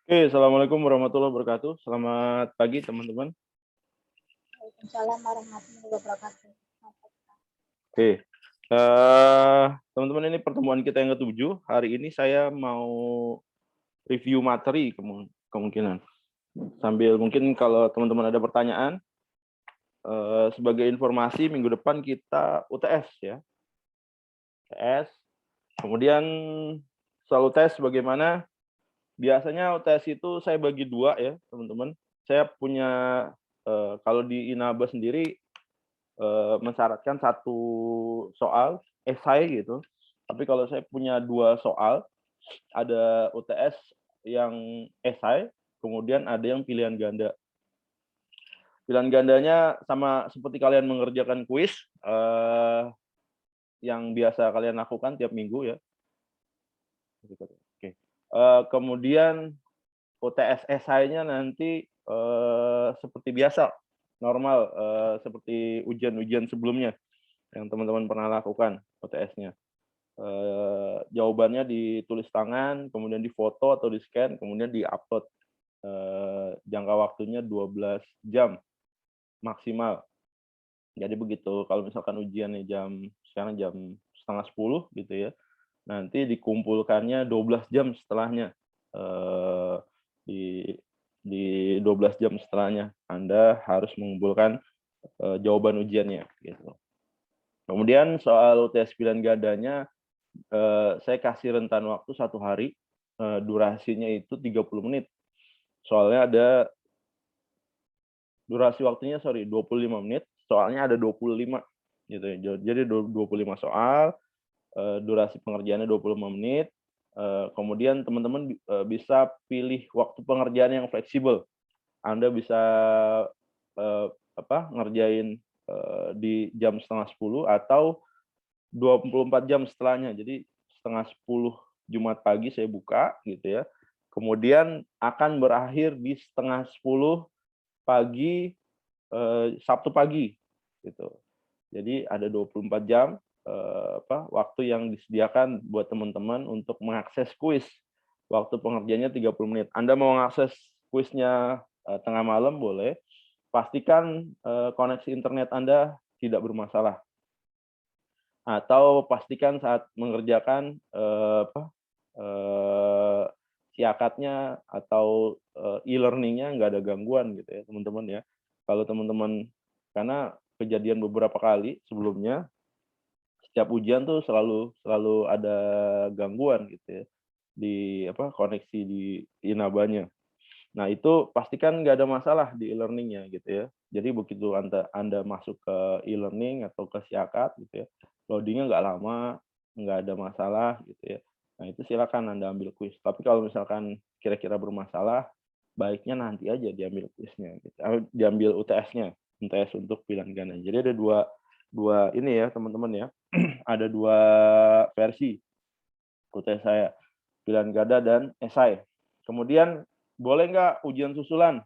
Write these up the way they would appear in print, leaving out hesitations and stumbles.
Oke, assalamualaikum warahmatullahi wabarakatuh. Selamat pagi, teman-teman. Waalaikumsalam warahmatullahi wabarakatuh. Oke, teman-teman, ini pertemuan kita yang ke-7. Hari ini saya mau review materi kemungkinan. Sambil mungkin kalau teman-teman ada pertanyaan, sebagai informasi minggu depan kita UTS ya. UTS. Kemudian soal UTS bagaimana? Biasanya UTS itu saya bagi dua ya, teman-teman. Saya punya kalau di Inaba sendiri mensyaratkan satu soal esai gitu. Tapi kalau saya punya dua soal, ada UTS yang esai, kemudian ada yang pilihan ganda. Pilihan gandanya sama seperti kalian mengerjakan kuis yang biasa kalian lakukan tiap minggu ya. Oke. Kemudian UTS esainya nanti seperti biasa, normal, seperti ujian-ujian sebelumnya yang teman-teman pernah lakukan UTS-nya. Jawabannya ditulis tangan, kemudian difoto atau di-scan, kemudian di-upload. Jangka waktunya 12 jam maksimal. Jadi begitu, kalau misalkan ujiannya sekarang jam setengah 10 gitu ya, nanti dikumpulkannya 12 jam setelahnya. Di di 12 jam setelahnya Anda harus mengumpulkan jawaban ujiannya gitu. Kemudian soal UTS pilihan gandanya, saya kasih rentan waktu 1 hari, durasinya itu 30 menit. Soalnya ada durasi waktunya 25 menit, soalnya ada 25 gitu ya. Jadi 25 soal, durasi pengerjaannya 25 menit, kemudian teman-teman bisa pilih waktu pengerjaan yang fleksibel. Anda bisa ngerjain di jam setengah 10 atau 24 jam setelahnya. Jadi setengah 10 Jumat pagi saya buka gitu ya. Kemudian akan berakhir di setengah 10 pagi Sabtu pagi gitu. Jadi ada 24 jam waktu yang disediakan buat teman-teman untuk mengakses kuis. Waktu pengerjaannya 30 menit. Anda mau mengakses kuisnya tengah malam boleh. Pastikan koneksi internet Anda tidak bermasalah. Atau pastikan saat mengerjakan siakatnya atau e-learning-nya nggak ada gangguan gitu ya teman-teman ya. Kalau teman-teman, karena kejadian beberapa kali sebelumnya, setiap ujian tuh selalu ada gangguan gitu ya di koneksi di Inabanya. Nah, itu pastikan nggak ada masalah di e-learning-nya gitu ya. Jadi begitu Anda masuk ke e-learning atau ke Siakat gitu ya, loading-nya nggak lama, nggak ada masalah gitu ya. Nah, itu silakan Anda ambil kuis. Tapi kalau misalkan kira-kira bermasalah, baiknya nanti aja diambil kuisnya gitu. Diambil UTS-nya, UTS untuk pilihan ganda. Jadi ada dua ini ya, teman-teman ya. Ada dua versi UTS saya, pilihan ganda dan esai. Kemudian boleh nggak ujian susulan?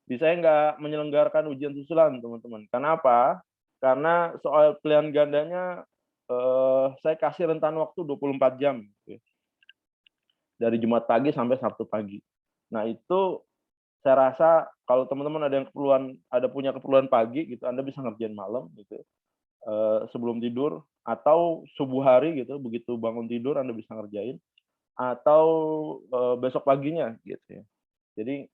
Saya nggak menyelenggarakan ujian susulan, teman-teman. Kenapa? Karena soal pilihan gandanya saya kasih rentan waktu 24 jam. Gitu. Dari Jumat pagi sampai Sabtu pagi. Nah, itu saya rasa kalau teman-teman ada punya keperluan pagi gitu, Anda bisa ngerjain malam gitu. Sebelum tidur atau subuh hari gitu, begitu bangun tidur Anda bisa ngerjain, atau besok paginya gitu ya. Jadi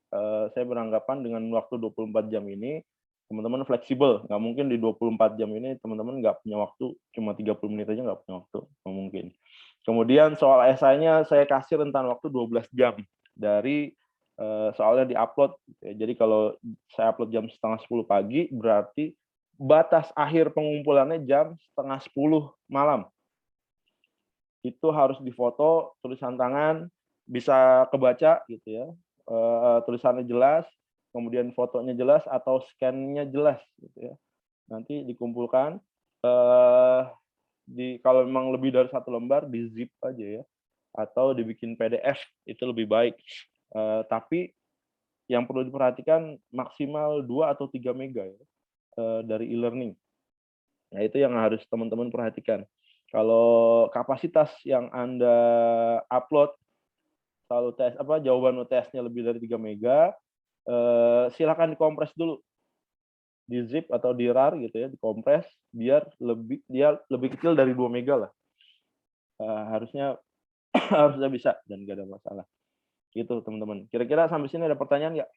saya beranggapan dengan waktu 24 jam ini teman-teman fleksibel, nggak mungkin di 24 jam ini teman-teman nggak punya waktu, cuma 30 menit aja nggak punya waktu, nggak mungkin. Kemudian soal esainya saya kasih rentan waktu 12 jam dari soalnya di-upload. Jadi kalau saya upload jam setengah 10 pagi, berarti batas akhir pengumpulannya jam setengah 10 malam. Itu harus difoto, tulisan tangan, bisa kebaca gitu ya, tulisannya jelas, kemudian fotonya jelas atau scan-nya jelas gitu ya. Nanti dikumpulkan, kalau memang lebih dari 1 lembar di-zip aja ya, atau dibikin PDF itu lebih baik. Tapi yang perlu diperhatikan maksimal 2 atau 3 mega ya, dari e-learning. Nah, itu yang harus teman-teman perhatikan. Kalau kapasitas yang Anda upload soal UTS jawaban UTS-nya lebih dari 3 mega, silakan dikompres dulu. Di zip atau di rar gitu ya, dikompres biar dia lebih kecil dari 2 mega lah. Harusnya harusnya bisa dan nggak ada masalah. Gitu teman-teman. Kira-kira sampai sini ada pertanyaan nggak?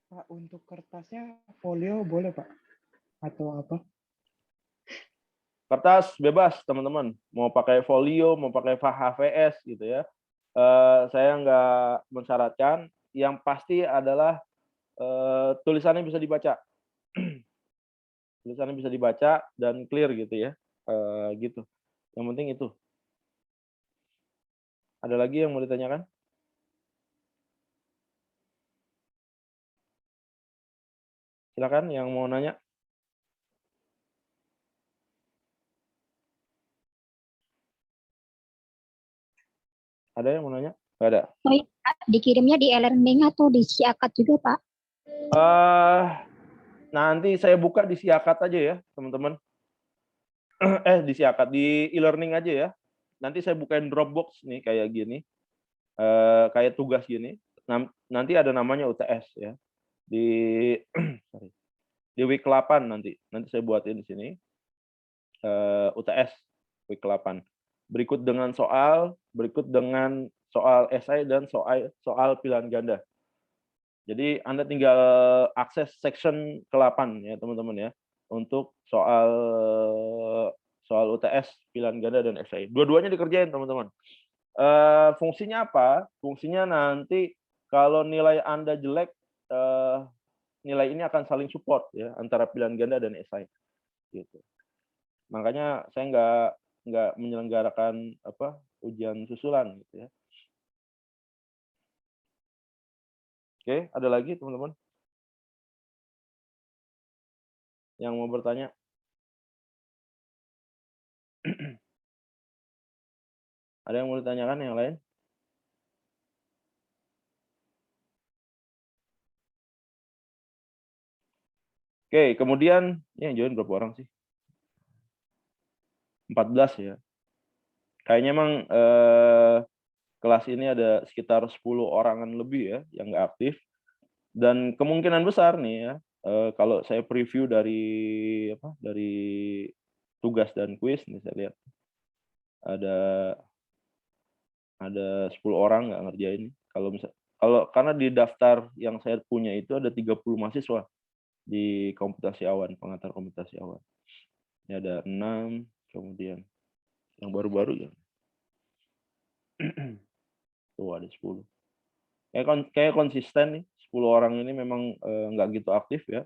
Pak, untuk kertasnya folio boleh Pak? Atau apa? Kertas bebas teman-teman. Mau pakai folio, mau pakai HVS gitu ya. Saya nggak mensyaratkan. Yang pasti adalah tulisannya bisa dibaca. Tulisannya bisa dibaca dan clear gitu ya. Gitu. Yang penting itu. Ada lagi yang mau ditanyakan? Silakan yang mau nanya. Ada yang mau nanya? Nggak ada. Oh, iya, Pak. Dikirimnya di e-learning atau di Siakat juga, Pak? Nanti saya buka di Siakat aja ya, teman-teman. Di Siakat, di e-learning aja ya. Nanti saya bukain Dropbox nih kayak gini. Kayak tugas gini. Nanti ada namanya UTS ya. Di di week 8 nanti. Nanti saya buatin di sini. UTS week 8. Berikut dengan soal esai dan soal pilihan ganda. Jadi Anda tinggal akses section ke-8 ya teman-teman ya untuk soal UTS pilihan ganda dan esai. Dua-duanya dikerjain teman-teman. Fungsinya apa? Fungsinya nanti kalau nilai Anda jelek, nilai ini akan saling support ya antara pilihan ganda dan esai. Gitu. Makanya saya nggak menyelenggarakan ujian susulan gitu ya. Oke, ada lagi teman-teman yang mau bertanya? Ada yang mau ditanyakan yang lain? Oke, kemudian yang join berapa orang sih? 14 ya. Kayaknya emang kelas ini ada sekitar 10 orangan lebih ya yang nggak aktif. Dan kemungkinan besar nih ya, kalau saya preview dari tugas dan kuis nih saya lihat ada 10 orang nggak ngerjain. Karena di daftar yang saya punya itu ada 30 mahasiswa di komputasi awan, pengantar komputasi awan. Ini ada 6, kemudian yang baru-baru ya. Tuh ada 10. Kayak konsisten nih, 10 orang ini memang nggak gitu aktif ya.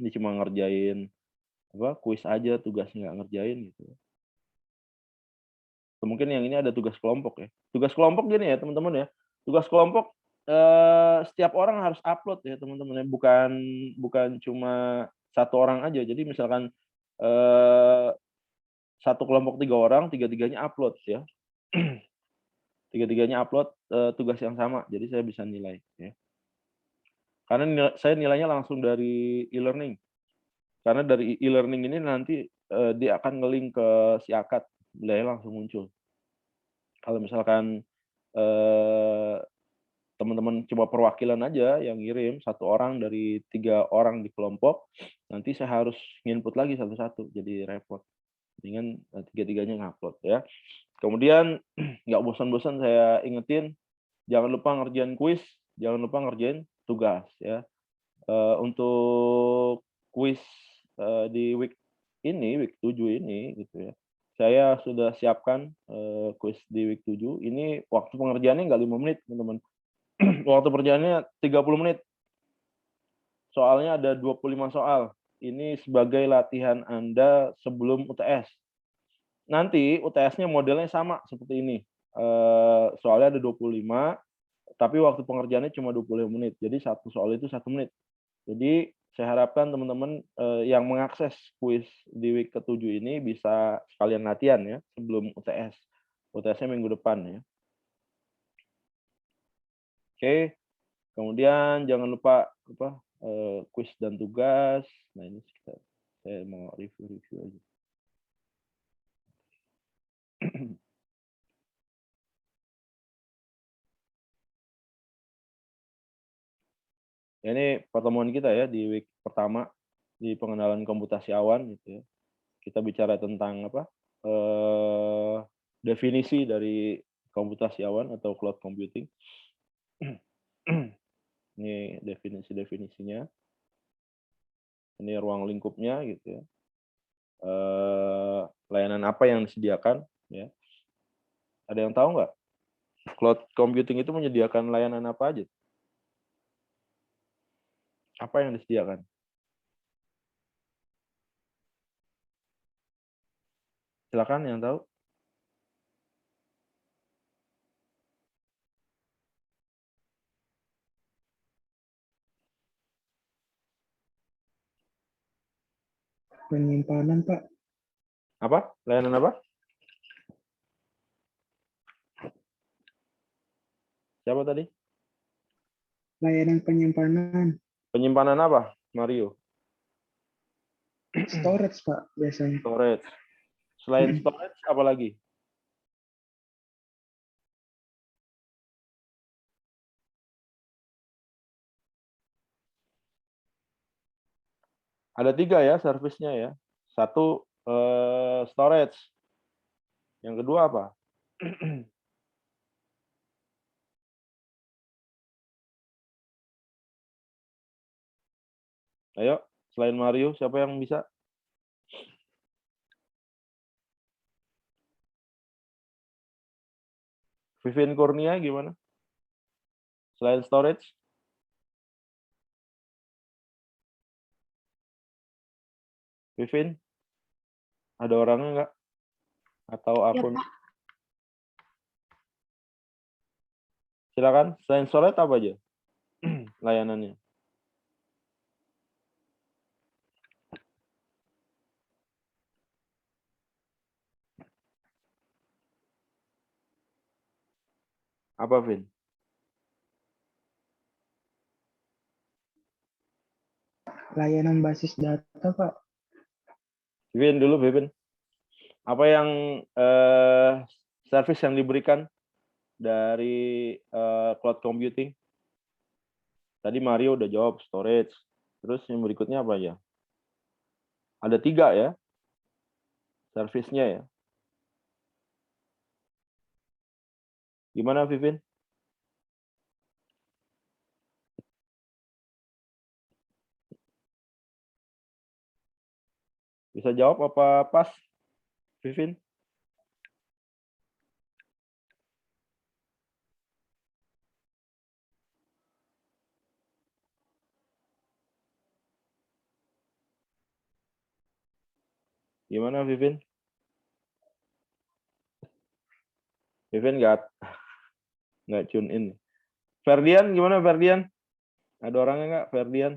Ini cuma ngerjain kuis aja, tugasnya nggak ngerjain gitu. Mungkin yang ini ada tugas kelompok ya. Tugas kelompok gini ya teman-teman ya. Tugas kelompok setiap orang harus upload ya teman-teman ya. Bukan cuma satu orang aja. Jadi misalkan satu kelompok 3 orang, tiga-tiganya upload ya. Tiga-tiganya upload tugas yang sama. Jadi saya bisa nilai ya. Karena saya nilainya langsung dari e-learning. Karena dari e-learning ini nanti dia akan nge-link ke Siakat, nilainya langsung muncul. Kalau misalkan teman-teman coba perwakilan aja yang ngirim, satu orang dari 3 orang di kelompok, nanti saya harus nginput lagi satu-satu, jadi repot. Mendingan tiga-tiganya ngupload ya. Kemudian nggak bosan-bosan saya ingetin, jangan lupa ngerjain kuis, jangan lupa ngerjain tugas ya. Untuk kuis di week 7 ini gitu ya. Saya sudah siapkan kuis di week 7. Ini waktu pengerjaannya nggak 5 menit, teman-teman. Waktu pengerjaannya 30 menit. Soalnya ada 25 soal. Ini sebagai latihan Anda sebelum UTS. Nanti UTS-nya modelnya sama seperti ini. Soalnya ada 25, tapi waktu pengerjaannya cuma 25 menit. Jadi satu soal itu 1 menit. Jadi saya harapkan teman-teman yang mengakses kuis di week ke-7 ini bisa sekalian latihan ya sebelum UTS. UTS-nya minggu depan ya. Oke. Kemudian jangan lupa kuis dan tugas. Nah, ini saya mau review aja. Ini pertemuan kita ya di week pertama di pengenalan komputasi awan gitu ya. Kita bicara tentang apa? Definisi dari komputasi awan atau cloud computing. Ini definisi-definisinya. Ini ruang lingkupnya gitu ya. Layanan apa yang disediakan ya. Ada yang tahu nggak? Cloud computing itu menyediakan layanan apa aja? Apa yang disediakan? Silakan yang tahu. Penyimpanan, Pak. Apa? Layanan apa? Siapa tadi? Layanan penyimpanan. Penyimpanan apa, Mario? Storage, Pak, biasanya. Storage. Selain storage, apa lagi? Ada 3 ya servisnya ya. Satu storage. Yang kedua apa? Ayo, selain Mario, siapa yang bisa? Vivin Kurnia gimana? Selain storage? Vivin? Ada orangnya nggak? Atau Ya, akun? Pak. Silakan. Selain storage apa aja layanannya? Apa, Vin? Layanan basis data, Pak. Vivin dulu, Vivin. Apa yang service yang diberikan dari cloud computing? Tadi Mario udah jawab storage. Terus yang berikutnya apa ya? Ada 3 ya, servisnya ya. Gimana, Vivin? Bisa jawab apa pas, Vivin? Gimana, Vivin? Vivin nggak tune in. Ferdian gimana, Ferdian? Ada orangnya nggak, Ferdian?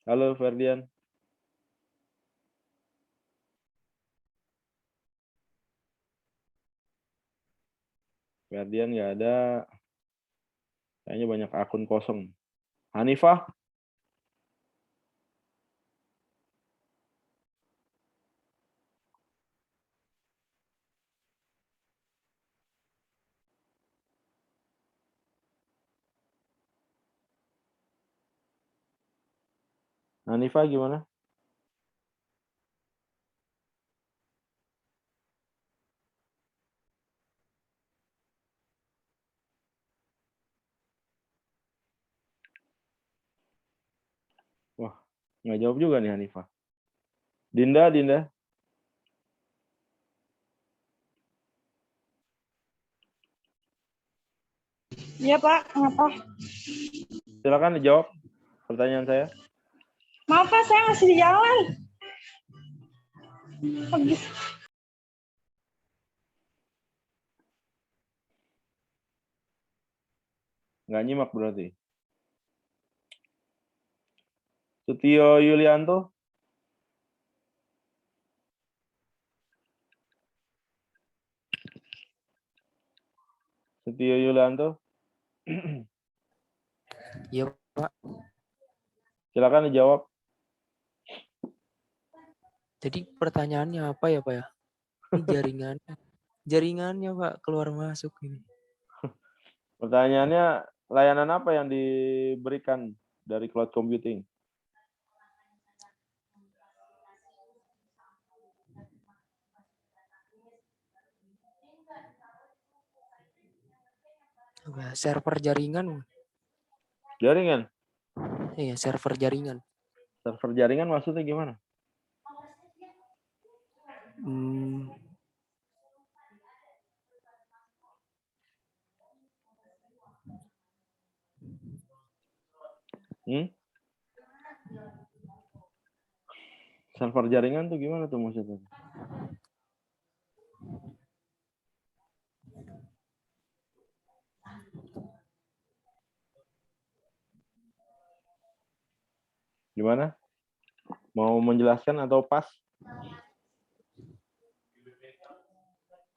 Halo, Ferdian. Ferdian nggak ada. Kayaknya banyak akun kosong. Hanifah? Hanifah gimana? Wah, nggak jawab juga nih Hanifah. Dinda, Dinda. Iya Pak, kenapa? Silakan dijawab pertanyaan saya. Maaf Pak, saya masih di jalan. Pergi. Nggak nyimak berarti. Setio Yulianto. Setio Yulianto. Iya, Pak. Silakan dijawab. Jadi pertanyaannya apa ya, Pak ya? Ini jaringannya. Jaringannya, Pak, keluar masuk ini. Pertanyaannya, layanan apa yang diberikan dari cloud computing? Server jaringan. Jaringan. Iya, server jaringan. Server jaringan maksudnya gimana? Hmm, Hmm? Server jaringan tuh gimana tuh maksudnya? Gimana? Mau menjelaskan atau pas?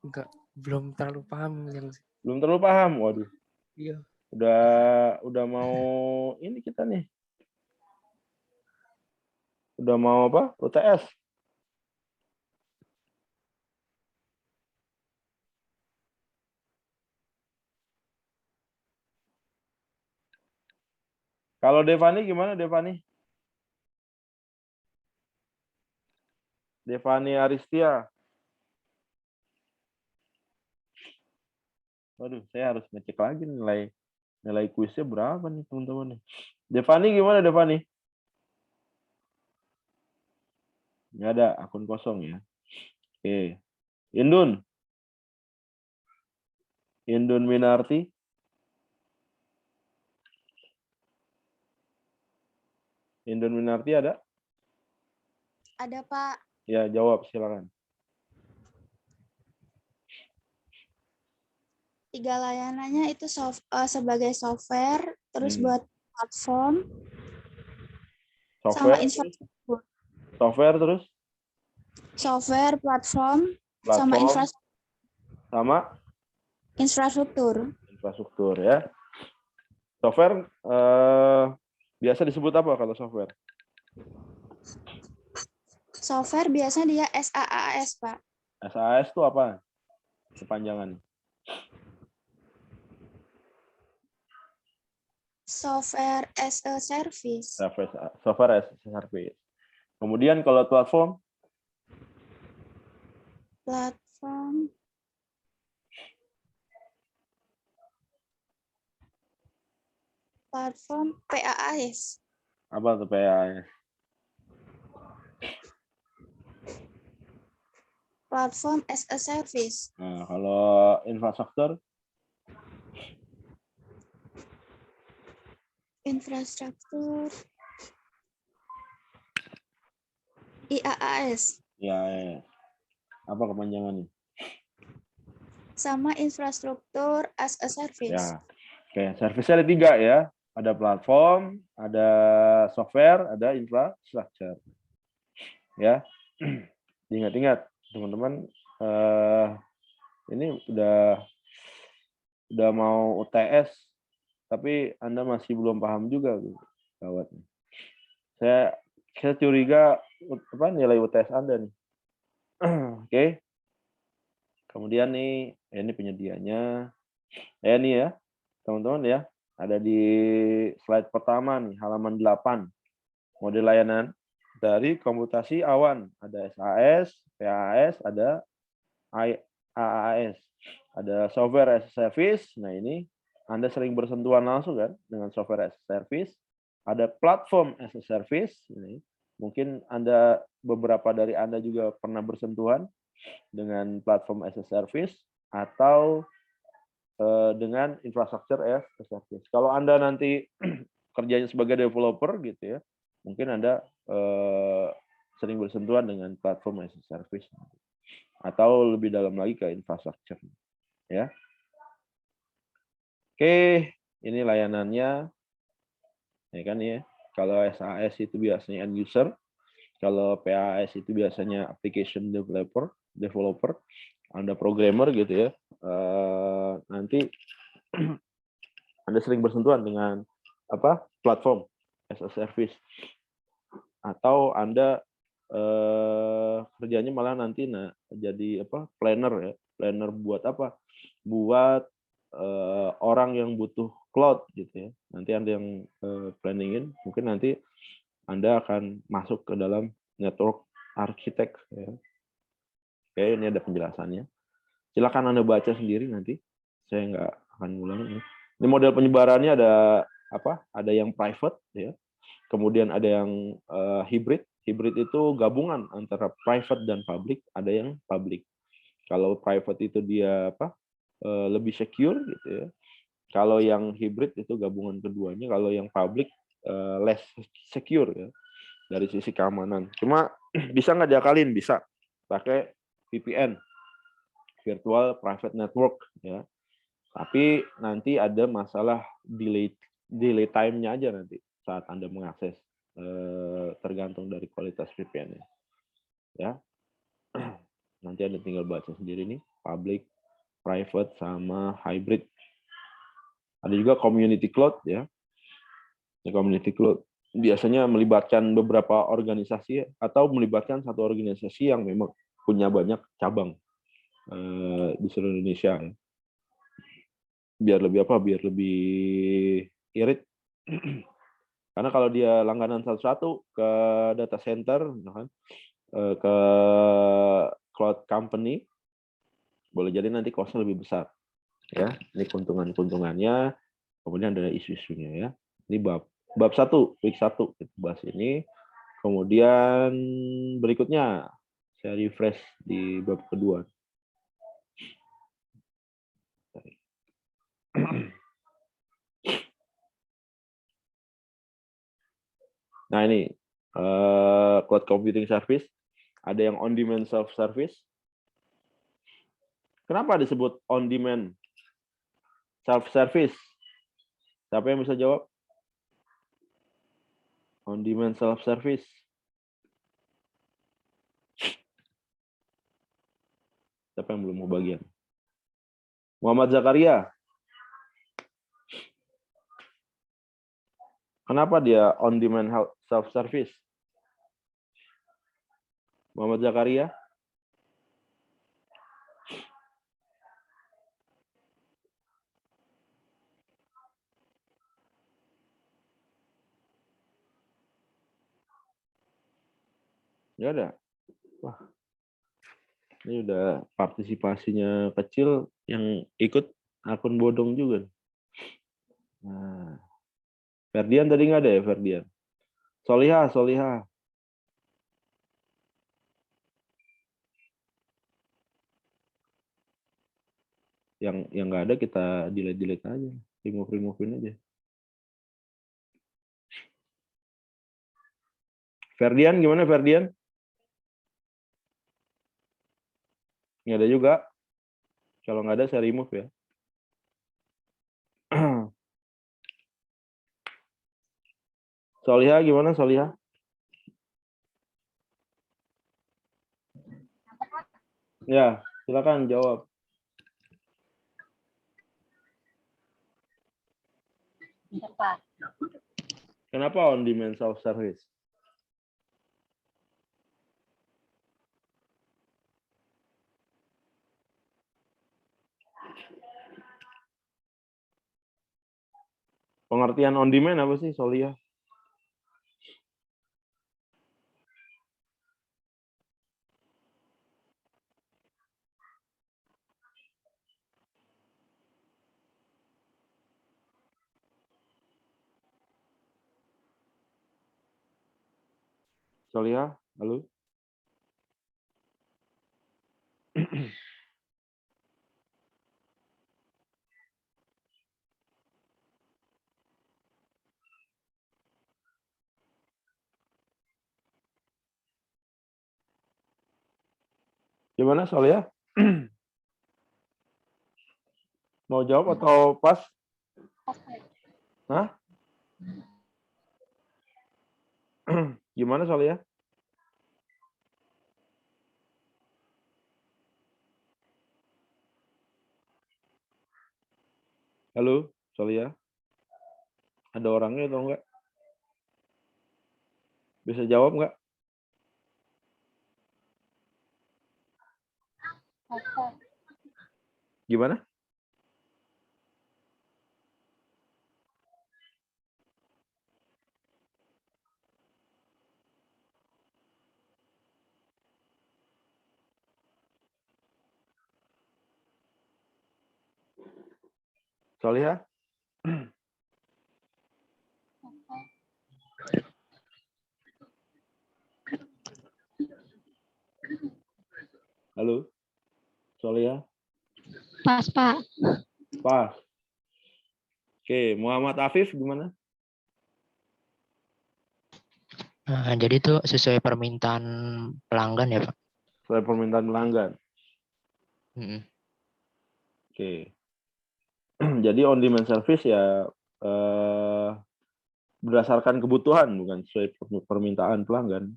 enggak, belum terlalu paham yang. Belum terlalu paham. Waduh, Iya. udah mau ini kita nih. Udah mau apa? UTS. Kalau Devani gimana Devani? Devani Aristia. Waduh, saya harus ngecek lagi nilai kuisnya berapa nih teman-teman nih. Devani gimana Devani? Nggak ada, akun kosong ya. Oke. Indun. Indun Minarti. Indun Minarti ada? Ada, Pak. Ya, jawab silakan. 3 layanannya itu sebagai software, terus Hmm. buat platform, sama Software, infrastruktur. software terus Software, platform, sama platform sama infrastruktur. infrastruktur ya. Software biasa disebut apa kalau software? Software biasanya dia SaaS, Pak. SAS itu apa? Kepanjangan. Software as a service. Software as a service. Kemudian kalau platform, Platform. Platform PaaS. apa tuh PaaS? Platform as a service. Nah, kalau infrastruktur, Infrastruktur. IaaS. ya apa kepanjangannya? Sama infrastruktur as a service. Ya, oke. Servisnya ada 3 ya. Ada platform, ada software, ada infrastruktur. Ya, ingat-ingat teman-teman. Ini udah mau UTS, tapi Anda masih belum paham juga, gawat. Saya curiga apa nilai UTS Anda nih. Oke. Kemudian nih, ini penyediaannya. Nih ya, teman-teman ya. Ada di slide pertama nih, halaman 8. Model layanan dari komputasi awan. Ada SAS, PaaS, ada AAS. Ada software as a service. Nah, ini Anda sering bersentuhan langsung kan dengan software as a service. Ada platform as a service. Ini mungkin beberapa dari Anda juga pernah bersentuhan dengan platform as a service atau dengan infrastructure as a service. Kalau Anda nanti kerjanya sebagai developer gitu ya, mungkin Anda sering bersentuhan dengan platform as a service atau lebih dalam lagi ke infrastructure ya. Oke, ini layanannya ya kan ya. Kalau SAS itu biasanya end user, kalau PaaS itu biasanya application developer, Anda programmer gitu ya. Nanti Anda sering bersentuhan dengan platform as a service atau Anda kerjanya malah nanti jadi planner ya. Planner buat apa? Buat orang yang butuh cloud gitu ya. Nanti Anda yang planningin, mungkin nanti Anda akan masuk ke dalam network architect ya. Oke, ini ada penjelasannya. Silakan Anda baca sendiri nanti. Saya nggak akan ngulang ya. Ini model penyebarannya ada apa? Ada yang private ya. Kemudian ada yang hybrid. Hybrid itu gabungan antara private dan public, ada yang public. Kalau private itu dia apa? Lebih secure gitu ya. Kalau yang hybrid itu gabungan keduanya, kalau yang public less secure ya dari sisi keamanan. Cuma bisa nggak diakalin? Bisa. Pakai VPN, virtual private network ya. Tapi nanti ada masalah delay time-nya aja nanti saat Anda mengakses, tergantung dari kualitas VPN-nya. Ya. Nanti Anda tinggal baca sendiri nih, public, private sama hybrid. Ada juga community cloud ya. Community cloud biasanya melibatkan beberapa organisasi atau melibatkan satu organisasi yang memang punya banyak cabang di seluruh Indonesia ya. Biar lebih apa? Biar lebih irit. Karena kalau dia langganan satu-satu ke data center, ke cloud company, boleh jadi nanti cost-nya lebih besar. Ya, ini keuntungan-keuntungannya, kemudian ada isu-isunya ya. Ini bab 1, week 1 kita bahas ini. Kemudian berikutnya saya refresh di bab kedua. Nah ini cloud computing service, ada yang on demand self service. Kenapa disebut on demand self service? Siapa yang bisa jawab? On demand self service. Siapa yang belum mau bagian? Muhammad Zakaria. Kenapa dia on demand self service? Muhammad Zakaria. Ya ada. Wah. Ini udah partisipasinya kecil, yang ikut akun bodong juga. Nah, Ferdian tadi nggak ada ya, Ferdian? Solihah. Yang nggak ada kita delete aja, remove-in aja. Ferdian gimana, Ferdian? Nggak ada juga. Kalau nggak ada saya remove ya. Solihah gimana, Solihah? Ya, silakan jawab. Kenapa on demand self service? Pengertian on demand apa sih, Solihah? Solihah, halo? Gimana, Solihah? Mau jawab atau pas? Hah? Gimana, Solihah? Halo, Solihah? Ada orangnya atau enggak? Bisa jawab enggak? Gimana? Soliha? Halo, Soliha? Pas, Pak. Pas. Oke, Muhammad Afif gimana? Nah, jadi itu sesuai permintaan pelanggan ya, Pak? Sesuai permintaan pelanggan. Mm-mm. Oke. Jadi on demand service ya berdasarkan kebutuhan, bukan sesuai permintaan pelanggan.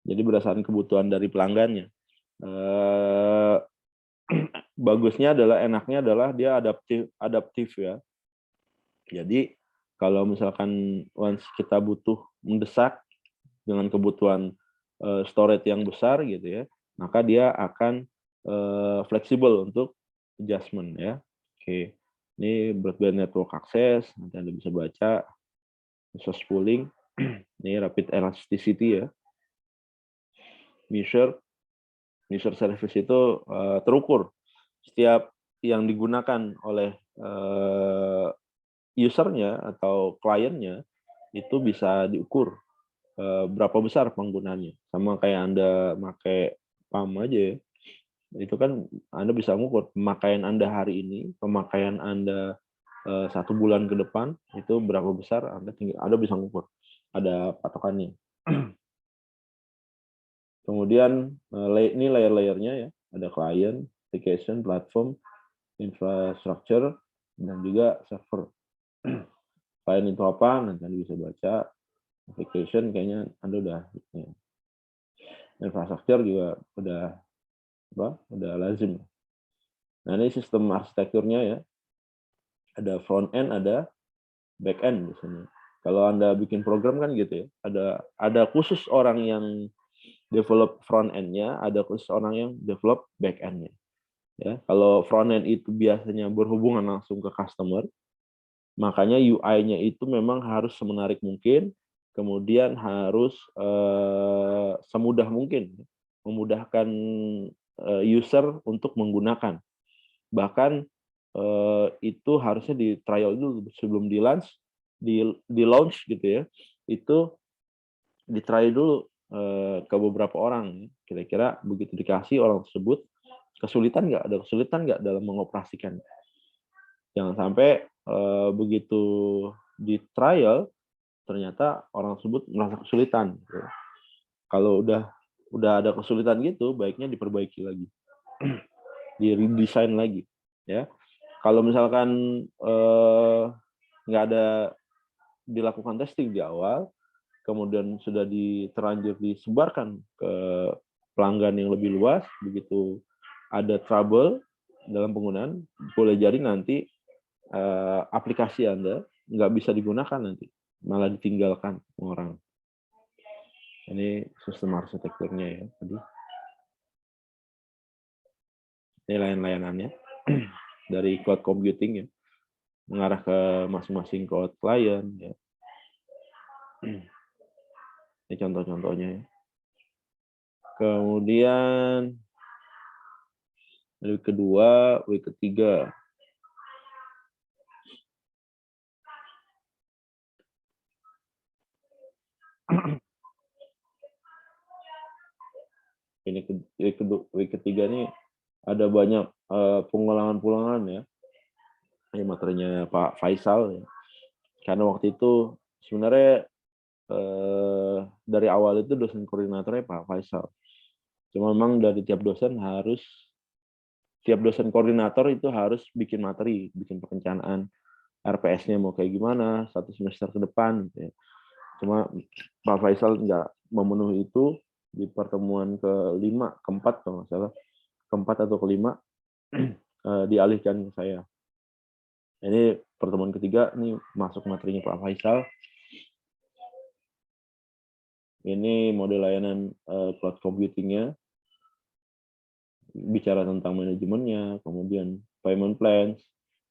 Jadi berdasarkan kebutuhan dari pelanggannya. Bagusnya adalah, enaknya adalah dia adaptif ya. Jadi kalau misalkan once kita butuh mendesak dengan kebutuhan storage yang besar gitu ya, maka dia akan fleksibel untuk adjustment ya. Oke, ini broadband network access, nanti Anda bisa baca resource pooling, ini rapid elasticity ya. Measure service itu terukur setiap yang digunakan oleh usernya atau kliennya itu bisa diukur berapa besar penggunaannya. Sama kayak Anda pakai PAM aja ya. Itu kan Anda bisa mengukur pemakaian Anda hari ini, pemakaian Anda 1 bulan ke depan itu berapa besar, Anda bisa mengukur. Ada patokannya. Kemudian ini layer-layernya ya, ada client, application, platform, infrastructure, dan juga server. Client itu apa? Nanti Anda bisa baca. Application kayaknya Anda udah. Ya. Infrastructure juga udah lazim. Nah ini sistem arsitekturnya ya. Ada front end, ada back end biasanya. Kalau Anda bikin program kan gitu ya. Ada khusus orang yang develop front end-nya, ada khusus orang yang develop back end-nya. Ya, kalau front end itu biasanya berhubungan langsung ke customer, makanya UI-nya itu memang harus semenarik mungkin, kemudian harus semudah mungkin, memudahkan user untuk menggunakan. Bahkan itu harusnya di trial dulu sebelum di launch gitu ya. Itu di try dulu ke beberapa orang. Kira-kira begitu dikasih orang tersebut ada kesulitan nggak dalam mengoperasikan. Jangan sampai begitu di trial ternyata orang tersebut merasa kesulitan. Kalau udah ada kesulitan gitu, baiknya diperbaiki lagi, di redesign lagi, ya. Kalau misalkan nggak ada dilakukan testing di awal, kemudian sudah terlanjur disebarkan ke pelanggan yang lebih luas, begitu ada trouble dalam penggunaan, boleh jadi nanti aplikasi Anda nggak bisa digunakan nanti, malah ditinggalkan orang. Ini sistem arsitekturnya ya. Ini layan-layanannya dari cloud computing ya, mengarah ke masing-masing cloud client ya. Ini contoh-contohnya ya. Kemudian week kedua, week ketiga. Ini week ketiga nih ada banyak pengulangan-pengulangan ya. Ini materinya Pak Faisal ya. Karena waktu itu sebenarnya dari awal itu dosen koordinatornya Pak Faisal. Cuma memang dari tiap dosen koordinator itu harus bikin materi, bikin perencanaan RPS-nya mau kayak gimana 1 semester ke depan gitu ya. Cuma Pak Faisal nggak memenuhi itu di pertemuan keempat kalau nggak salah, keempat atau kelima dialihkan ke saya. Ini pertemuan ketiga, ini masuk materinya Pak Faisal. Ini model layanan cloud computing-nya, bicara tentang manajemennya, kemudian payment plans,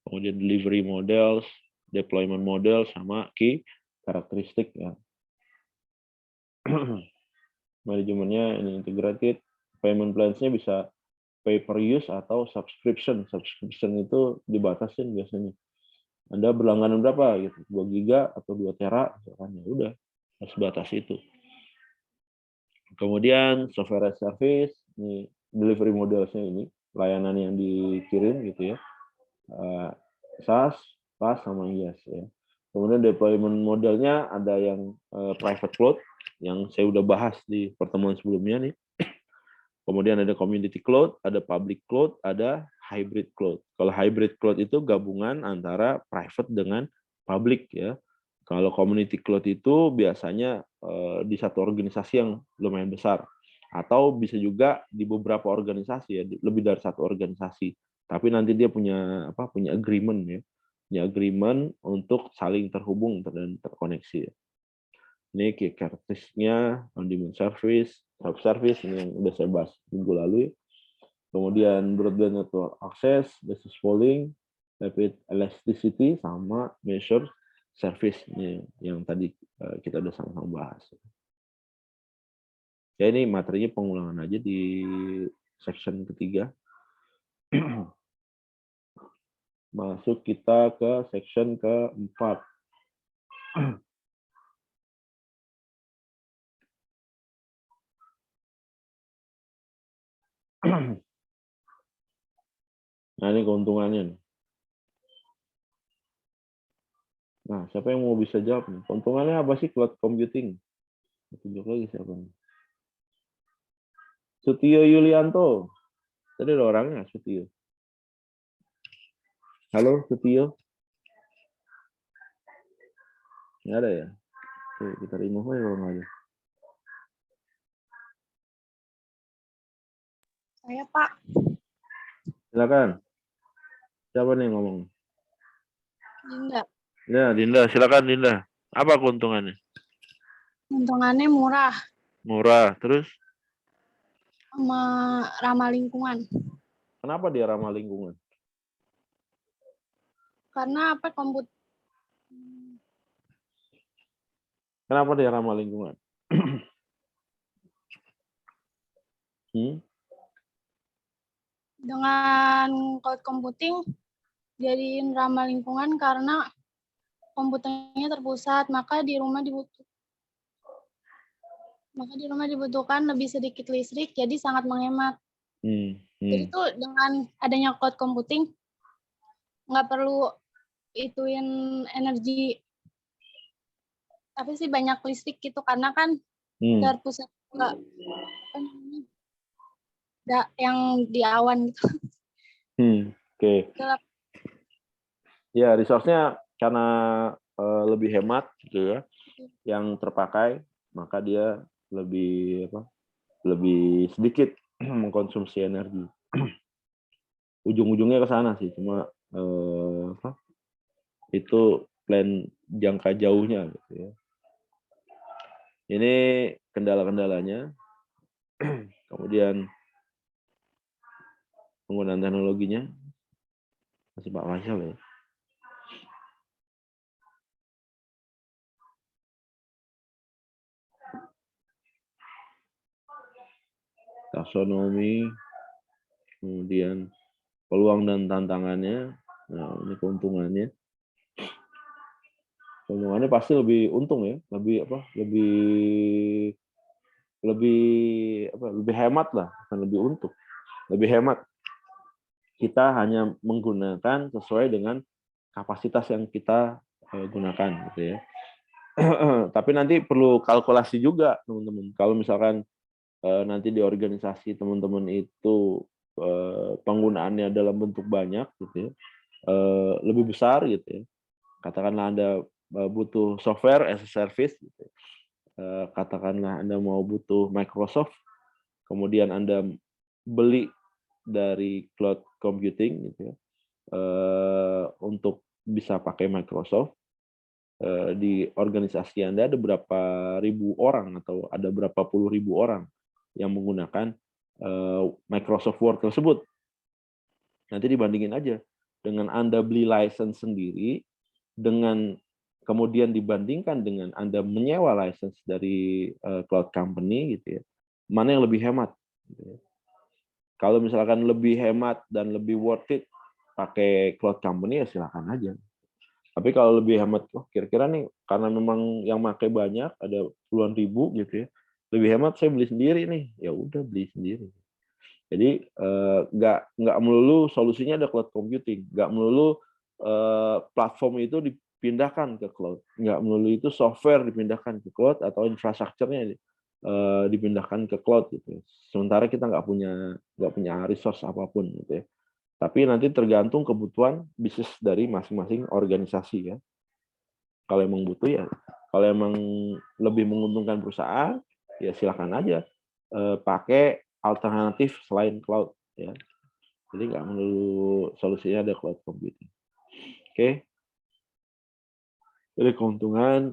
kemudian delivery models, deployment model, sama key karakteristik ya. Manajemennya ini integrated, payment plans-nya bisa pay per use atau subscription. Subscription itu dibatasin biasanya. Anda berlangganan berapa gitu, 2 giga atau 2 tera, misalkan, ya udah harus batas itu. Kemudian software as service, ini delivery modelsnya ini, layanan yang dikirim gitu ya. SaaS, PaaS sama IaaS ya. Kemudian deployment modelnya ada yang private cloud yang saya udah bahas di pertemuan sebelumnya nih. Kemudian ada community cloud, ada public cloud, ada hybrid cloud. Kalau hybrid cloud itu gabungan antara private dengan public ya. Kalau community cloud itu biasanya di satu organisasi yang lumayan besar, atau bisa juga di beberapa organisasi ya, lebih dari satu organisasi. Tapi nanti dia punya agreement ya, punya agreement untuk saling terhubung dan terkoneksi. Ya. Ini key characteristiknya on-demand service, self-service, ini yang udah saya bahas minggu lalu. Ya. Kemudian broadband network access, basis polling, rapid elasticity, sama measure service, ini yang tadi kita udah sama-sama bahas. Ya ini materinya pengulangan aja di section ketiga. Masuk kita ke section keempat. Nah, ini keuntungannya. Nah, siapa yang mau bisa jawab? Keuntungannya apa sih cloud computing? Tunjuk lagi siapa nih? Sutio Yulianto. Tadi ada orangnya, Sutio. Halo, Sutio. Nggak ada ya? Oke, kita remove aja kalau nggak ada. Saya Pak. Silakan. Siapa nih yang ngomong? Dinda. Ya, Dinda. Silakan, Dinda. Apa keuntungannya? Untungannya murah Murah. Terus? sama ramah lingkungan. Kenapa dia ramah lingkungan? Karena Kenapa dia ramah lingkungan? dengan cloud computing jadiin ramah lingkungan karena komputernya terpusat, maka di rumah dibutuhkan lebih sedikit listrik, jadi sangat menghemat. Jadi tuh dengan adanya cloud computing nggak perlu ituin energi banyak listrik gitu, karena kan terpusat juga yang di awan gitu. Oke. Ya, resource-nya karena lebih hemat gitu ya, yang terpakai, maka dia lebih sedikit mengkonsumsi energi. Ujung-ujungnya ke sana sih, cuma itu plan jangka jauhnya gitu ya. Ini kendala-kendalanya. Kemudian penggunaan teknologinya masih Pak Faisal ya. Taksonomi, kemudian peluang dan tantangannya. Nah, ini keuntungannya. Keuntungannya pasti lebih untung ya, lebih hemat lah, bukan lebih untung. Lebih hemat. Kita hanya menggunakan sesuai dengan kapasitas yang kita gunakan gitu ya. Tapi nanti perlu kalkulasi juga, teman-teman. Kalau misalkan nanti di organisasi teman-teman itu penggunaannya dalam bentuk banyak gitu ya, lebih besar gitu ya, katakanlah Anda butuh software as a service gitu ya. Katakanlah Anda mau butuh Microsoft, kemudian Anda beli dari cloud computing gitu ya, untuk bisa pakai Microsoft. Di organisasi Anda ada berapa ribu orang atau ada berapa puluh ribu orang yang menggunakan Microsoft Word tersebut. Nanti dibandingin aja dengan Anda beli license sendiri, dengan kemudian dibandingkan dengan Anda menyewa license dari cloud company gitu ya, mana yang lebih hemat? Gitu ya. Kalau misalkan lebih hemat dan lebih worth it pakai cloud company ya silakan aja. Tapi kalau lebih hemat, kira-kira nih karena memang yang pakai banyak, ada puluhan ribu gitu ya, lebih hemat saya beli sendiri nih, ya udah beli sendiri. Jadi nggak melulu solusinya ada cloud computing, nggak melulu platform itu dipindahkan ke cloud, nggak melulu itu software dipindahkan ke cloud atau infrastrukturnya dipindahkan ke cloud gitu. Sementara kita nggak punya resource apapun gitu ya. Tapi nanti tergantung kebutuhan bisnis dari masing-masing organisasi ya. Kalau emang butuh ya, kalau emang lebih menguntungkan perusahaan, ya silakan aja pakai alternatif selain cloud ya. Jadi nggak melulu solusinya ada cloud computing. Oke. Jadi keuntungan,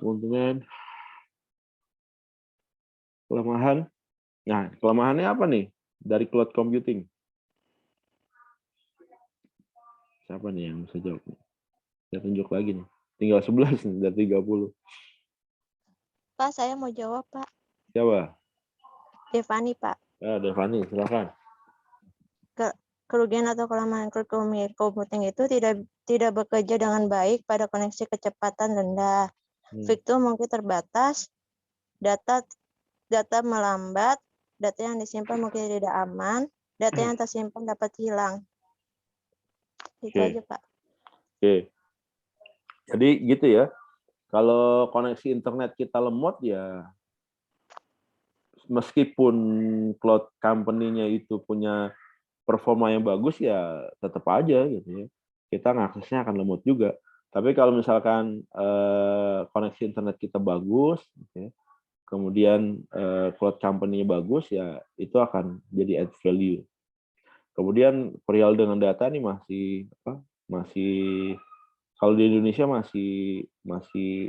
kelemahan. Nah, kelemahannya apa nih dari cloud computing? Siapa nih yang bisa jawab? Saya tunjuk lagi nih. Tinggal 11 nih dari 30. Pak, saya mau jawab, Pak. Siapa? Devani, Pak. Ya, Devani, silakan. Kerugian atau kelemahan cloud computing itu tidak bekerja dengan baik pada koneksi kecepatan rendah. Fitur mungkin terbatas, data melambat, data yang disimpan mungkin tidak aman, data yang tersimpan dapat hilang. Itu Oke. aja, Pak. Oke. Jadi gitu ya. Kalau koneksi internet kita lemot ya meskipun cloud company-nya itu punya performa yang bagus ya tetap aja gitu ya. Kita ngaksesnya akan lemot juga. Tapi kalau misalkan koneksi internet kita bagus gitu ya, kemudian cloud company-nya bagus ya itu akan jadi add value. Kemudian perihal dengan data nih masih kalau di Indonesia masih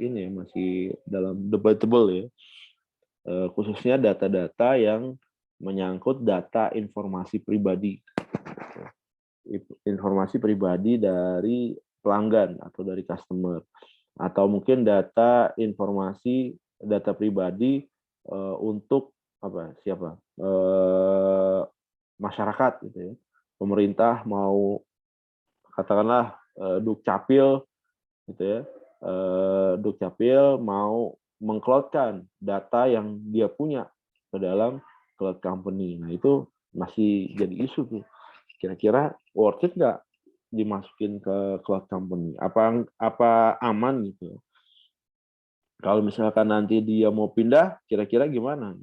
ini ya, masih dalam debatable ya. Khususnya data-data yang menyangkut data informasi pribadi. Informasi pribadi dari pelanggan atau dari customer. Atau mungkin data pribadi untuk siapa? Masyarakat gitu ya. Pemerintah mau katakanlah Dukcapil gitu ya. Dukcapil mau mengcloudkan data yang dia punya ke dalam cloud company. Nah, itu masih jadi isu tuh. Kira-kira worth it nggak dimasukin ke cloud company? Apa aman gitu? Kalau misalkan nanti dia mau pindah, kira-kira gimana?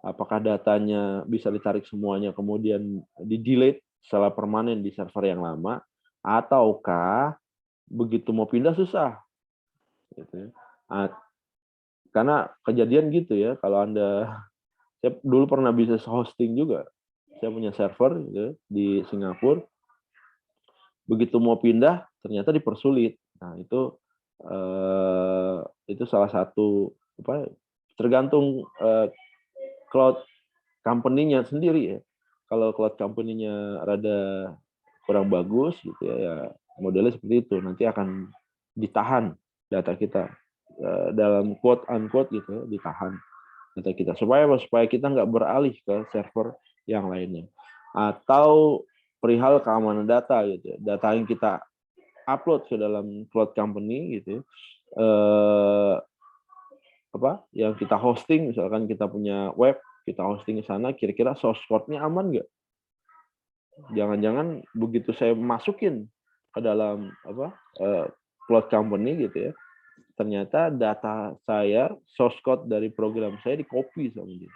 Apakah datanya bisa ditarik semuanya kemudian di-delete secara permanen di server yang lama, ataukah begitu mau pindah susah? Gitu ya. Karena kejadian gitu ya, kalau saya dulu pernah bisnis hosting juga. Saya punya server gitu, di Singapura. Begitu mau pindah, ternyata dipersulit. Nah, itu salah satu tergantung cloud company-nya sendiri ya. Kalau cloud company-nya rada kurang bagus gitu ya modelnya seperti itu. Nanti akan ditahan data kita dalam quote unquote gitu, ditahan data kita supaya kita nggak beralih ke server yang lainnya. Atau perihal keamanan data gitu, data yang kita upload ke dalam cloud company gitu, yang kita hosting, misalkan kita punya web, kita hosting di sana, kira-kira source code-nya aman nggak? Jangan-jangan begitu saya masukin ke dalam cloud company gitu ya, ternyata data saya, source code dari program saya di-copy sama dia.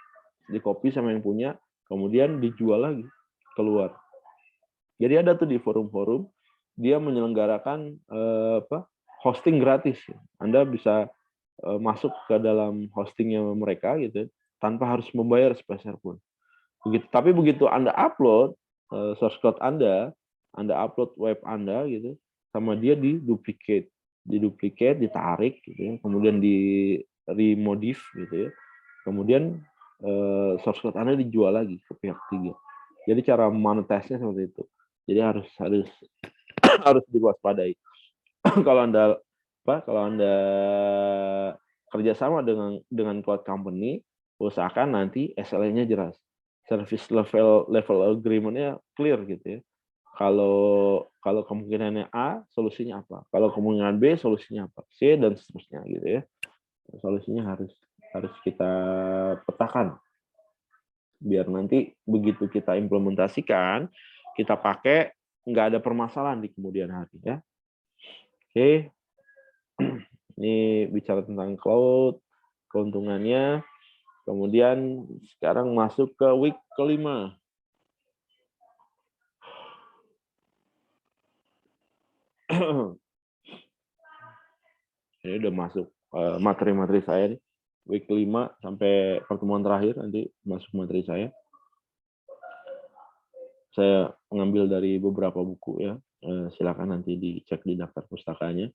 Di-copy sama yang punya, kemudian dijual lagi keluar. Jadi ada tuh di forum-forum, dia menyelenggarakan hosting gratis. Anda bisa masuk ke dalam hostingnya mereka gitu, tanpa harus membayar sepeser pun. Tapi begitu Anda upload source code Anda upload web Anda gitu, sama dia diduplicate, ditarik gitu ya, kemudian di remodif gitu ya, kemudian source code Anda dijual lagi ke pihak ketiga. Jadi cara monetize-nya seperti itu. Jadi harus diwaspadai. Kalau Anda kerjasama dengan cloud company, usahakan nanti SLA-nya jelas. service level agreement-nya clear gitu ya. Kalau kemungkinannya A, solusinya apa? Kalau kemungkinan B, solusinya apa? C dan seterusnya gitu ya. Solusinya harus kita petakan biar nanti begitu kita implementasikan, kita pakai nggak ada permasalahan di kemudian hari ya. Oke. Ini bicara tentang cloud, keuntungannya. Kemudian sekarang masuk ke week kelima. Ini udah masuk materi-materi saya nih. Week 5 sampai pertemuan terakhir nanti masuk materi saya. Saya mengambil dari beberapa buku ya. Silakan nanti dicek di daftar pustakanya.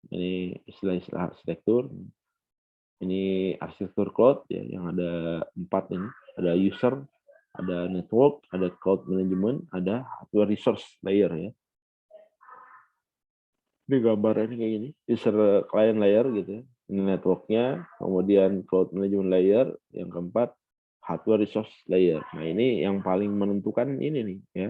Ini istilah-istilah arsitektur. Ini arsitektur cloud ya, yang ada 4 ini. Ada user, ada network, ada cloud management, ada hardware resource layer ya. Ini gambarnya kayak gini, user client layer gitu ya. Ini networknya, kemudian cloud management layer, yang keempat hardware resource layer. Nah ini yang paling menentukan ini nih ya,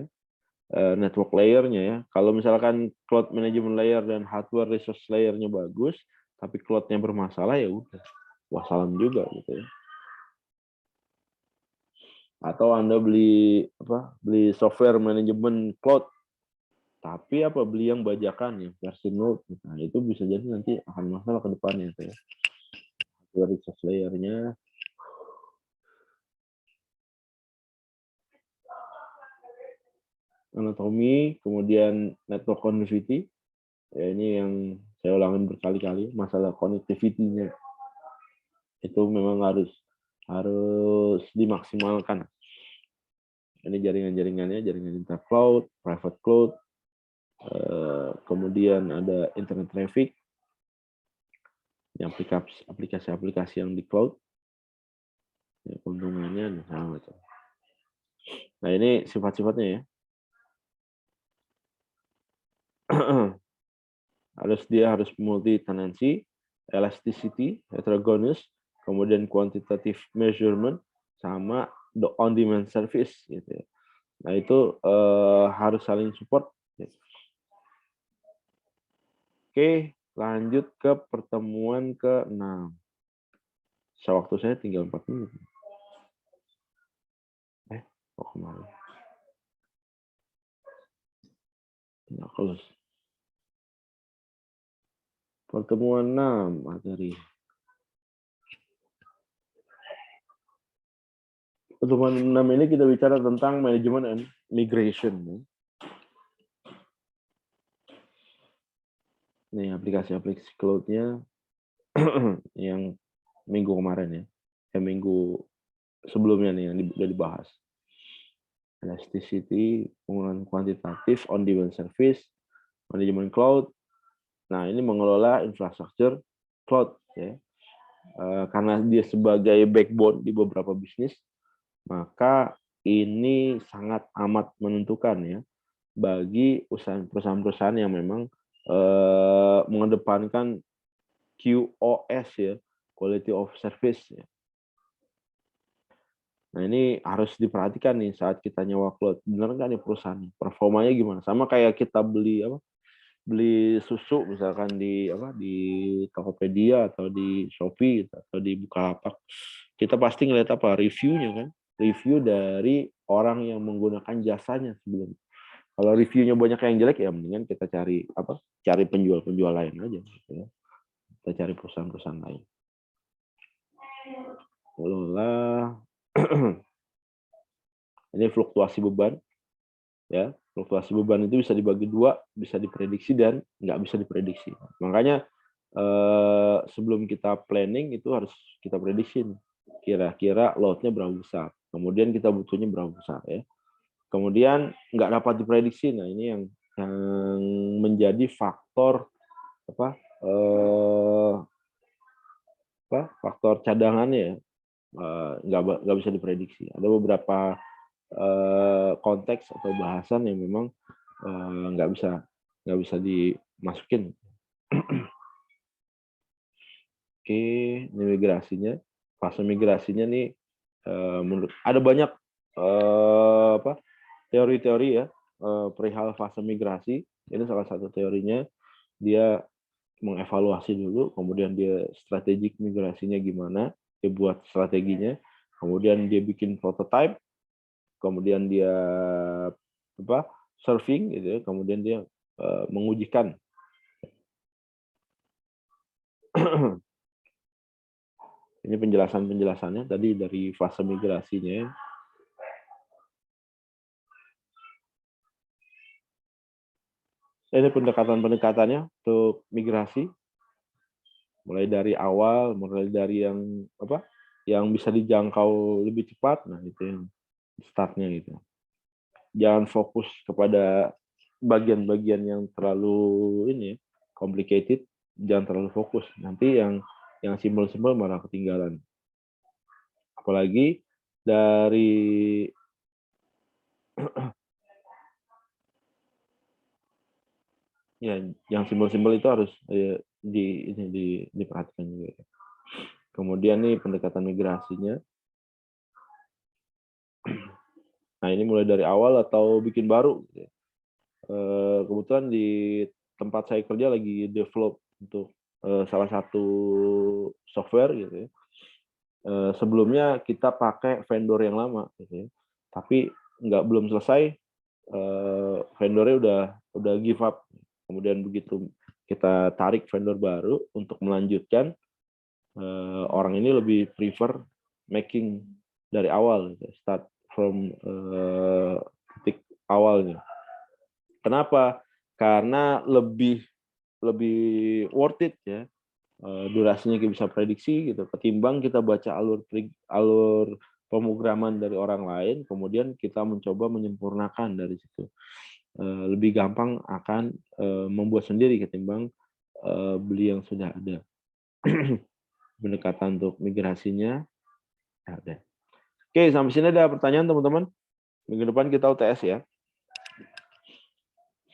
network layernya ya. Kalau misalkan cloud management layer dan hardware resource layernya bagus, tapi cloudnya bermasalah ya udah, wassalam juga gitu ya. Atau Anda beli software manajemen cloud, tapi beli yang bajakan ya versi node, nah itu bisa jadi nanti akan masalah ke depannya ya. Hardware resource layernya. Anatomi, kemudian network connectivity. Ya, ini yang saya ulangin berkali-kali, masalah connectivity-nya. Itu memang harus dimaksimalkan. Ini jaringan-jaringannya, jaringan intercloud, private cloud, kemudian ada internet traffic, yang aplikasi-aplikasi yang di cloud, ya, keuntungannya sama macam. Nah ini sifat-sifatnya ya. Dia harus multi tenancy, elasticity, heterogeneous, kemudian quantitative measurement, sama the on-demand service gitu ya. Nah itu harus saling support. Oke, lanjut ke pertemuan ke-6. Waktu saya tinggal 4 menit. Kemarin. Nah, close. Pertemuan 6 materi. Pertemuan 6 ini kita bicara tentang manajemen and migration. Nih aplikasi-aplikasi cloud-nya yang minggu kemarin ya. Minggu sebelumnya nih yang udah dibahas. Elasticity, penggunaan kuantitatif, on-demand service, manajemen cloud. Nah, ini mengelola infrastruktur cloud ya. Karena dia sebagai backbone di beberapa bisnis, maka ini sangat amat menentukan ya bagi perusahaan-perusahaan yang memang mengedepankan QoS ya, quality of service ya. Nah ini harus diperhatikan nih saat kita nyewa cloud, benar nggak nih perusahaan performanya gimana? Sama kayak kita beli susu misalkan di Tokopedia atau di Shopee atau di Bukalapak, kita pasti ngeliat reviewnya kan, review dari orang yang menggunakan jasanya sebelum. Kalau reviewnya banyak yang jelek ya mendingan kita cari penjual lain aja gitu ya. Kita cari perusahaan-perusahaan lain. Ini fluktuasi beban ya. Fluktuasi beban itu bisa dibagi 2, bisa diprediksi dan nggak bisa diprediksi. Makanya sebelum kita planning itu harus kita prediksi kira-kira load-nya berapa besar, kemudian kita butuhnya berapa besar ya. Kemudian nggak dapat diprediksi. Nah ini yang menjadi faktor faktor cadangannya ya, nggak bisa diprediksi. Ada beberapa konteks atau bahasan yang memang nggak bisa dimasukin. Oke, ini migrasinya, fase migrasinya nih menurut ada banyak teori-teori ya perihal fase migrasi. Ini salah satu teorinya. Dia mengevaluasi dulu, kemudian dia strategik migrasinya gimana, dia buat strateginya, kemudian dia bikin prototype, kemudian dia surfing gitu ya, kemudian dia mengujikan. Ini penjelasannya tadi dari fase migrasinya. Ini pendekatan-pendekatannya untuk migrasi, mulai dari awal, mulai dari yang bisa dijangkau lebih cepat. Nah, itu yang startnya gitu. Jangan fokus kepada bagian-bagian yang terlalu complicated, jangan terlalu fokus. Nanti yang simpel-simpel malah ketinggalan. Apalagi dari ya yang simbol-simbol itu harus diperhatikan juga. Kemudian nih pendekatan migrasinya. Nah, ini mulai dari awal atau bikin baru. Kebetulan di tempat saya kerja lagi develop untuk salah satu software gitu ya. Sebelumnya kita pakai vendor yang lama gitu ya. Tapi belum selesai, vendornya udah give up. Kemudian begitu kita tarik vendor baru untuk melanjutkan, orang ini lebih prefer making dari awal, start from titik awalnya. Kenapa? Karena lebih worth it ya, durasinya kita bisa prediksi gitu, ketimbang kita baca alur pemrograman dari orang lain, kemudian kita mencoba menyempurnakan dari situ. Lebih gampang akan membuat sendiri ketimbang beli yang sudah ada. Pendekatan untuk migrasinya ada. Oke, sampai sini ada pertanyaan teman-teman. Minggu depan kita UTS ya.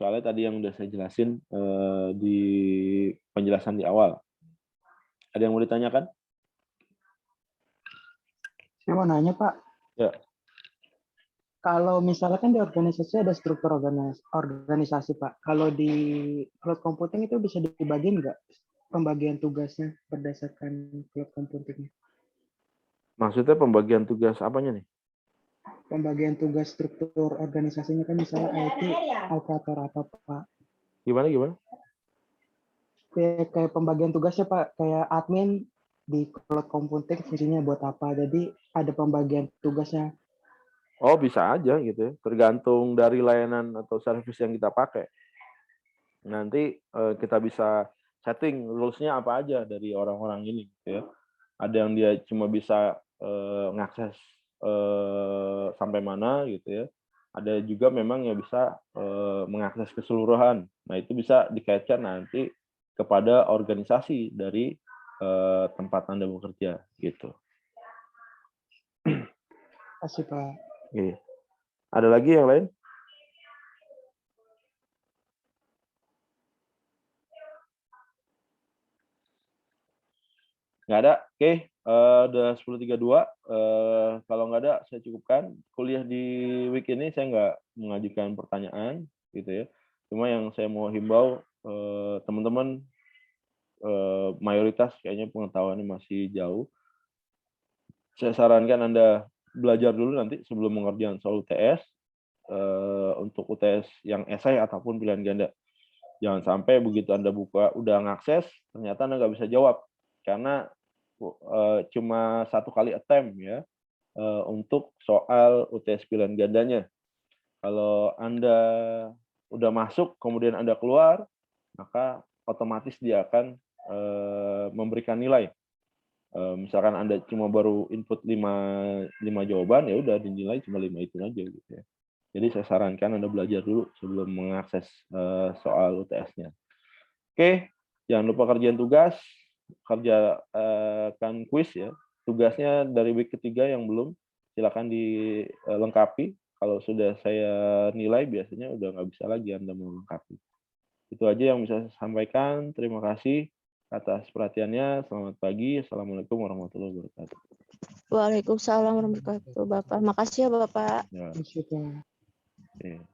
Soalnya tadi yang udah saya jelasin di penjelasan di awal. Ada yang mau ditanyakan? Saya mau nanya, Pak. Ya. Kalau misalkan di organisasi ada struktur organisasi, Pak. Kalau di cloud computing itu bisa dibagiin nggak pembagian tugasnya berdasarkan cloud computing? Maksudnya pembagian tugas apanya nih? Pembagian tugas struktur organisasinya kan misalnya IT operator apa, Pak? Gimana? Kayak pembagian tugasnya, Pak. Kayak admin di cloud computing fungsinya buat apa? Jadi ada pembagian tugasnya. Oh, bisa aja gitu ya. Tergantung dari layanan atau service yang kita pakai. Nanti kita bisa setting rules-nya apa aja dari orang-orang ini gitu ya. Ada yang dia cuma bisa ngakses sampai mana gitu ya. Ada juga memang yang bisa mengakses keseluruhan. Nah, itu bisa dikaitkan nanti kepada organisasi dari tempat Anda bekerja gitu. Kasih, Pak. Oke. Ada lagi yang lain? Nggak ada? Oke. Udah 10.32. Kalau nggak ada, saya cukupkan. Kuliah di week ini saya nggak mengajukan pertanyaan, gitu ya. Cuma yang saya mau himbau, teman-teman mayoritas kayaknya pengetahuannya masih jauh. Saya sarankan Anda belajar dulu nanti sebelum mengerjakan soal UTS, untuk UTS yang esai ataupun pilihan ganda. Jangan sampai begitu Anda buka, udah ngakses, ternyata Anda nggak bisa jawab. Karena cuma 1 kali attempt ya untuk soal UTS pilihan gandanya. Kalau Anda udah masuk, kemudian Anda keluar, maka otomatis dia akan memberikan nilai. Misalkan Anda cuma baru input 5 jawaban, ya udah dinilai cuma 5 itu aja gitu ya. Jadi saya sarankan Anda belajar dulu sebelum mengakses soal UTS-nya. Oke, jangan lupa kerjaan tugas, kerjakan kuis ya. Tugasnya dari week ketiga yang belum, silakan dilengkapi. Kalau sudah saya nilai, biasanya udah nggak bisa lagi Anda melengkapi. Itu aja yang bisa saya sampaikan. Terima kasih atas perhatiannya. Selamat pagi. Assalamualaikum warahmatullahi wabarakatuh. Waalaikumsalam warahmatullahi wabarakatuh, Bapak. Makasih ya, Bapak. Ya, Masih, Pak. oke.